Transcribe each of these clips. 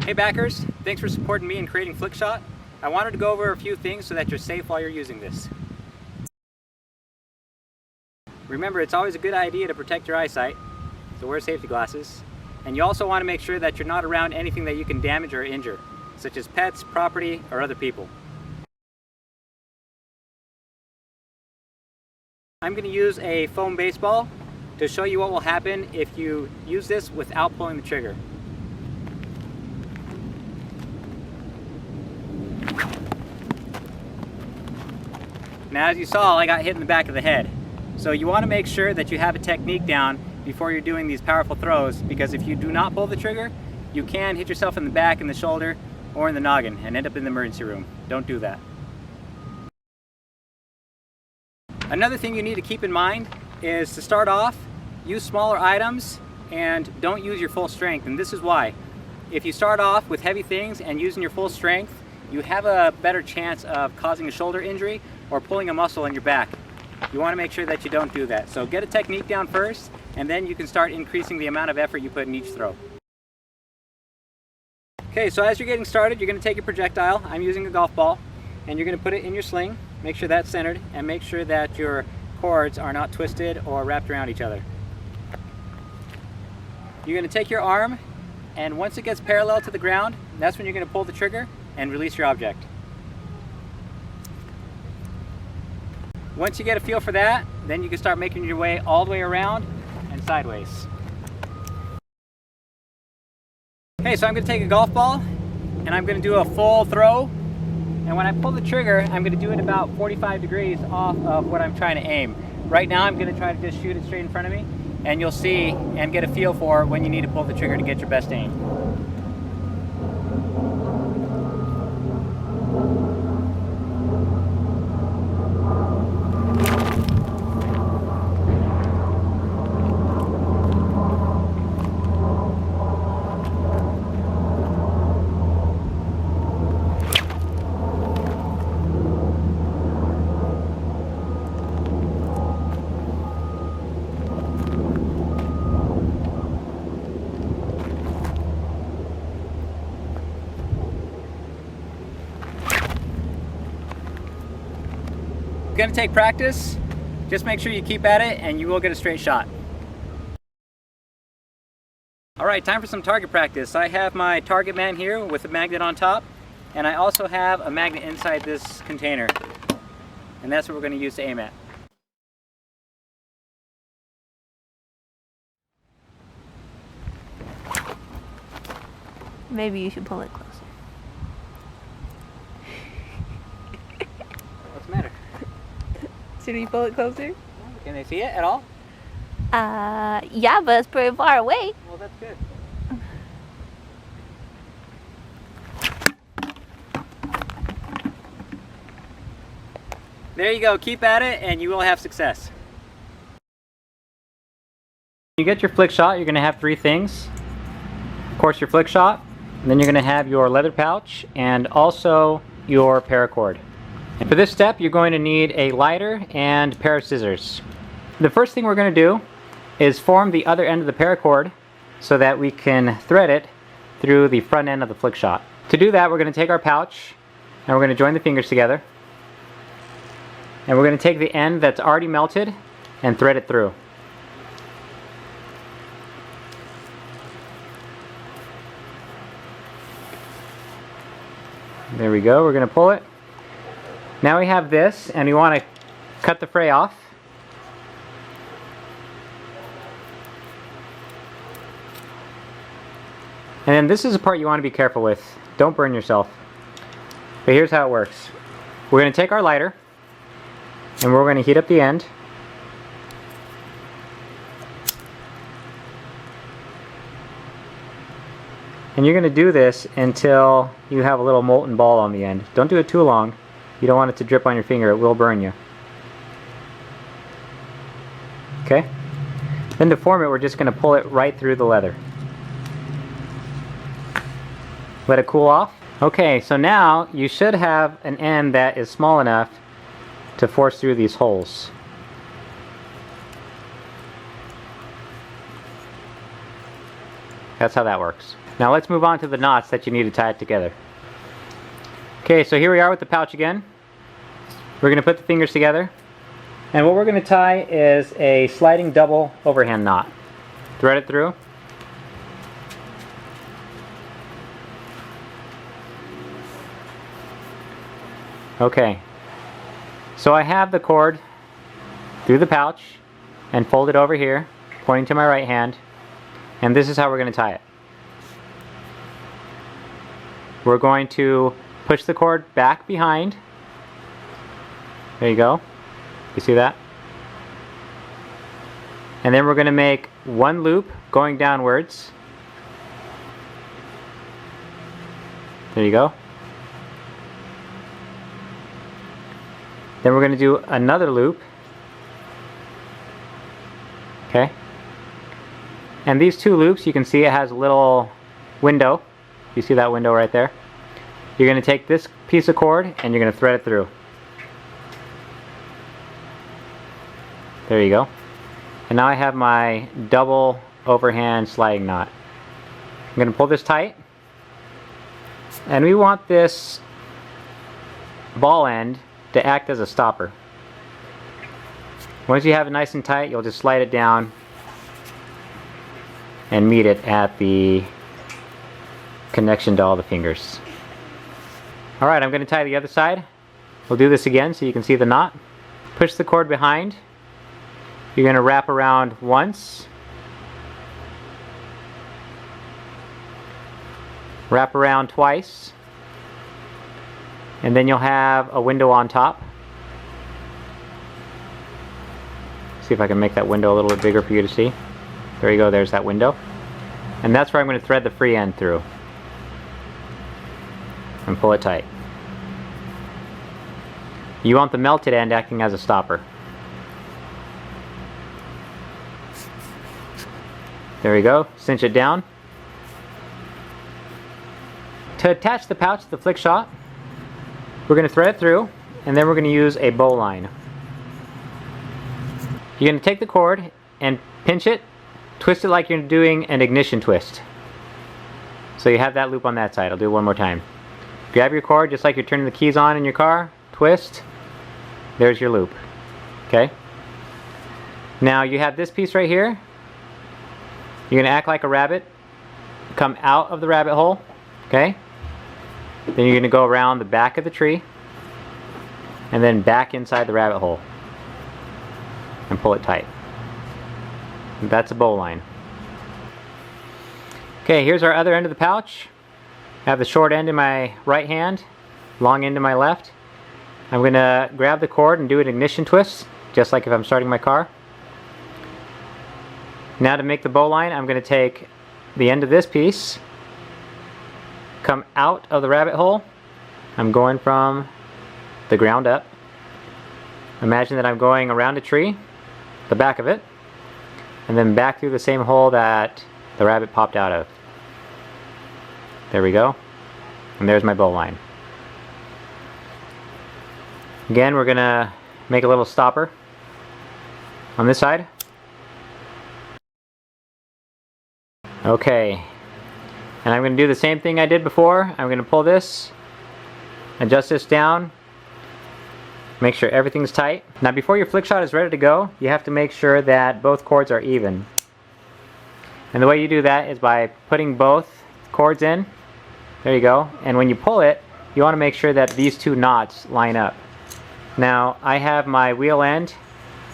Hey backers, thanks for supporting me in creating Flickshot. I wanted to go over a few things so that you're safe while you're using this. Remember, it's always a good idea to protect your eyesight, so wear safety glasses. And you also want to make sure that you're not around anything that you can damage or injure, such as pets, property, or other people. I'm going to use a foam baseball to show you what will happen if you use this without pulling the trigger. Now, as you saw, I got hit in the back of the head. So you want to make sure that you have a technique down before you're doing these powerful throws, because if you do not pull the trigger, you can hit yourself in the back, in the shoulder, or in the noggin and end up in the emergency room. Don't do that. Another thing you need to keep in mind is to start off, use smaller items and don't use your full strength. And this is why. If you start off with heavy things and using your full strength, you have a better chance of causing a shoulder injury or pulling a muscle in your back. You want to make sure that you don't do that. So get a technique down first, and then you can start increasing the amount of effort you put in each throw. Okay, so as you're getting started, you're going to take your projectile. I'm using a golf ball, and you're going to put it in your sling. Make sure that's centered, and make sure that your cords are not twisted or wrapped around each other. You're going to take your arm, and once it gets parallel to the ground, that's when you're going to pull the trigger and release your object. Once you get a feel for that, then you can start making your way all the way around and sideways. Okay, so I'm going to take a golf ball and I'm going to do a full throw. And when I pull the trigger, I'm going to do it about 45 degrees off of what I'm trying to aim. Right now I'm going to try to just shoot it straight in front of me, and you'll see and get a feel for when you need to pull the trigger to get your best aim. It's going to take practice. Just make sure you keep at it and you will get a straight shot. Alright, time for some target practice. I have my target man here with a magnet on top, and I also have a magnet inside this container. And that's what we're going to use to aim at. Maybe you should pull it closer. What's the matter? Should we pull it closer? Can they see it at all? Yeah, but it's pretty far away. Well, that's good. There you go, keep at it and you will have success. When you get your flick shot, you're going to have three things. Of course, your flick shot, and then you're going to have your leather pouch and also your paracord. And for this step, you're going to need a lighter and a pair of scissors. The first thing we're going to do is form the other end of the paracord so that we can thread it through the front end of the flick shot. To do that, we're going to take our pouch and we're going to join the fingers together. And we're going to take the end that's already melted and thread it through. There we go, we're going to pull it. Now we have this, and we want to cut the fray off. And then this is the part you want to be careful with. Don't burn yourself. But here's how it works. We're going to take our lighter, and we're going to heat up the end. And you're going to do this until you have a little molten ball on the end. Don't do it too long. You don't want it to drip on your finger, it will burn you. Okay? Then to form it, we're just going to pull it right through the leather. Let it cool off. Okay, so now you should have an end that is small enough to force through these holes. That's how that works. Now let's move on to the knots that you need to tie it together. Okay, so here we are with the pouch again. We're going to put the fingers together. And what we're going to tie is a sliding double overhand knot. Thread it through. Okay, so I have the cord through the pouch and folded over here, pointing to my right hand, and this is how we're going to tie it. We're going to push the cord back behind. There you go. You see that? And then we're going to make one loop going downwards. There you go. Then we're going to do another loop. Okay. And these two loops, you can see it has a little window. You see that window right there? You're going to take this piece of cord and you're going to thread it through. There you go. And now I have my double overhand sliding knot. I'm going to pull this tight. And we want this ball end to act as a stopper. Once you have it nice and tight, you'll just slide it down and meet it at the connection to all the fingers. Alright, I'm going to tie the other side. We'll do this again so you can see the knot. Push the cord behind. You're going to wrap around once. Wrap around twice. And then you'll have a window on top. See if I can make that window a little bit bigger for you to see. There you go, there's that window. And that's where I'm going to thread the free end through. And pull it tight. You want the melted end acting as a stopper. There we go, cinch it down. To attach the pouch to the flick shot, we're going to thread it through, and then we're going to use a bowline. You're going to take the cord and pinch it, twist it like you're doing an ignition twist. So you have that loop on that side. I'll do it one more time. Grab your cord just like you're turning the keys on in your car, twist, there's your loop. Okay? Now you have this piece right here. You're going to act like a rabbit, come out of the rabbit hole, okay? Then you're going to go around the back of the tree and then back inside the rabbit hole and pull it tight. That's a bowline. Okay, here's our other end of the pouch. I have the short end in my right hand, long end in my left. I'm going to grab the cord and do an ignition twist, just like if I'm starting my car. Now to make the bowline, I'm going to take the end of this piece, come out of the rabbit hole. I'm going from the ground up. Imagine that I'm going around a tree, the back of it, and then back through the same hole that the rabbit popped out of. There we go. And there's my bowline. Again, we're going to make a little stopper on this side. Okay. And I'm going to do the same thing I did before. I'm going to pull this, adjust this down, make sure everything's tight. Now before your flick shot is ready to go, you have to make sure that both cords are even. And the way you do that is by putting both cords in. There you go. And when you pull it, you want to make sure that these two knots line up. Now I have my wheel end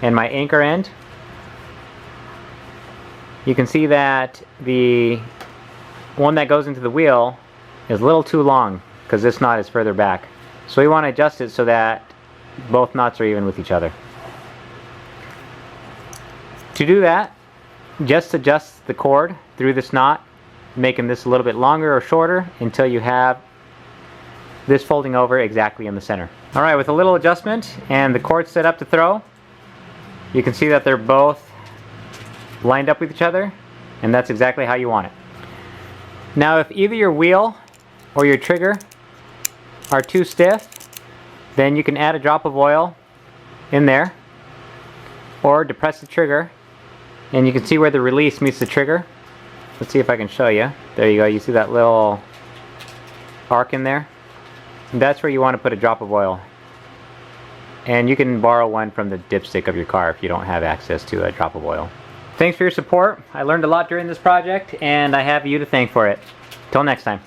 and my anchor end. You can see that the one that goes into the wheel is a little too long because this knot is further back. So we want to adjust it so that both knots are even with each other. To do that, just adjust the cord through this knot, making this a little bit longer or shorter until you have this folding over exactly in the center. Alright, with a little adjustment and the cord set up to throw, you can see that they're both lined up with each other, and that's exactly how you want it. Now if either your wheel or your trigger are too stiff, then you can add a drop of oil in there or depress the trigger, and you can see where the release meets the trigger. Let's see if I can show you. There you go. You see that little arc in there? That's where you want to put a drop of oil. And you can borrow one from the dipstick of your car if you don't have access to a drop of oil. Thanks for your support. I learned a lot during this project, and I have you to thank for it. Till next time.